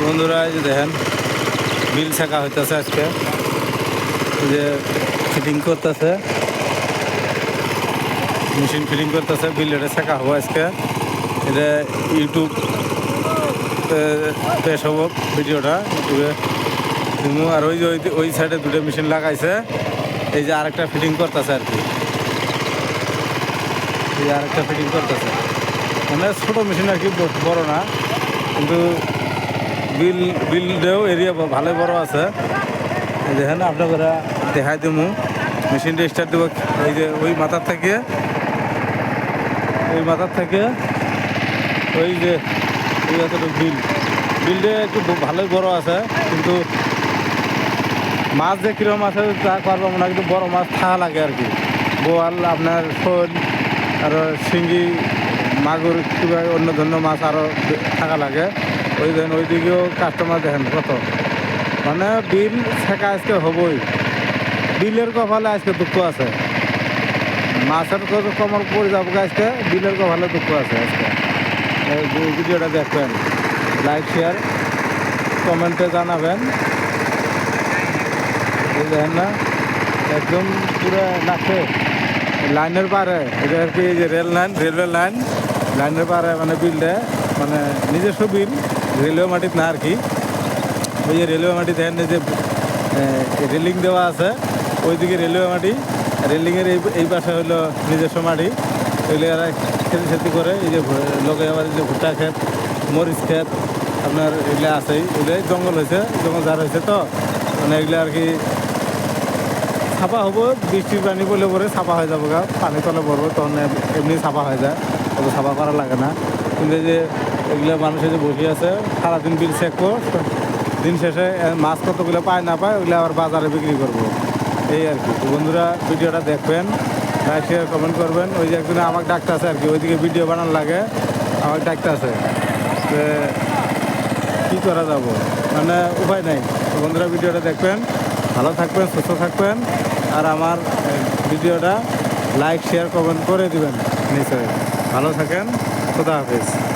বন্ধুরা এই যে দেখেন বিল শেখা হইতেছে আজকে, এই যে ফিটিং করতেছে, মেশিন ফিটিং করতেছে, বিল এটা শেখা হবো আজকে। এটা ইউটিউব পেশ হবো ভিডিওটা ইউটিউবে। আর ওই যে ওই সাইডে দুটো মেশিন লাগাইছে, এই যে আরেকটা ফিটিং করতেছে আর কি, এই যে আরেকটা ফিটিং করতেছে, মানে ছোটো মেশিন আর কি, বড় না, কিন্তু বিলটাও এরিয়া ভালোই বড় আছে। দেখেন আপনারা দেখাই দেবো, মেশিনটা স্টার্ট দেবো এই যে ওই মাথার থেকে, ওই যে ওই এতটুকু বিলটা একটু ভালোই বড় আছে, কিন্তু মাছ যে কীরকম আছে তা পারবো না, কিন্তু বড় মাছ থাকা লাগে আর কি, বোয়াল আপনার শোল আরও শিঙ্গি মাগুর কিংবা অন্য ধরনের মাছ আরও থাকা লাগে। ওই দেখেন ওইদিকেও কাস্টমার দেখেন কত, মানে বিল শেখা আজকে হবই, বিলের কপালে আজকে দুঃখ আছে, মাছের কত কমর পড়ে যাবো আজকে, বিলের কপালে দুঃখ আছে আজকে। ভিডিওটা দেখবেন, লাইক শেয়ার কমেন্টে জানাবেন। দেখেন না একদম পুরো নাচে লাইনের পারে, এটা আর কি যে রেলওয়ে লাইনের পারে, মানে বিলটা মানে নিজস্ব বিল, রেলওয়ে মাটির না আর কি। ওই যে রেলওয়ে মাটি দেখেন যে রেলিং দেওয়া আছে, ওইদিকে রেলওয়ে মাটি, রেলিংয়ের এই পাশে হলো নিজস্ব মাটি। ওইগুলো এরা খেতি করে, এই যে লোকে আবার এই যে ভুট্টা ক্ষেত, মরিচ ক্ষেত আপনার এগুলো আছেই, এগুলো জঙ্গল হয়েছে, জঙ্গল ঝাড় হয়েছে, তো মানে এগুলো আর কি ছাপা হবো, বৃষ্টির পানি পড়লে পরে ছাপা হয়ে যাবো গা, পানি তলে পড়বো তখন এমনি ছাপা হয়ে যায়, অত ছাপা করা লাগে না। কিন্তু যে এগুলো মানুষের যে বসে আছে সারাদিন বিল চেক করবো, দিন শেষে মাছ কতগুলো পায় না পায় ওগুলো আবার বাজারে বিক্রি করবো, এই আর কি। বন্ধুরা ভিডিওটা দেখবেন, লাইক শেয়ার কমেন্ট করবেন। ওই যে একদিনে আমাকে ডাক্তার আছে আর কি, ওইদিকে ভিডিও বানানো লাগে, আমাকে ডাক্তার আছে, কী করা যাব, মানে উপায় নাই। বন্ধুরা ভিডিওটা দেখবেন, ভালো থাকবেন, সুস্থ থাকবেন, আর আমার ভিডিওটা লাইক শেয়ার কমেন্ট করে দিবেন নিশ্চয়ই। ভালো থাকেন, খোদা হাফেজ।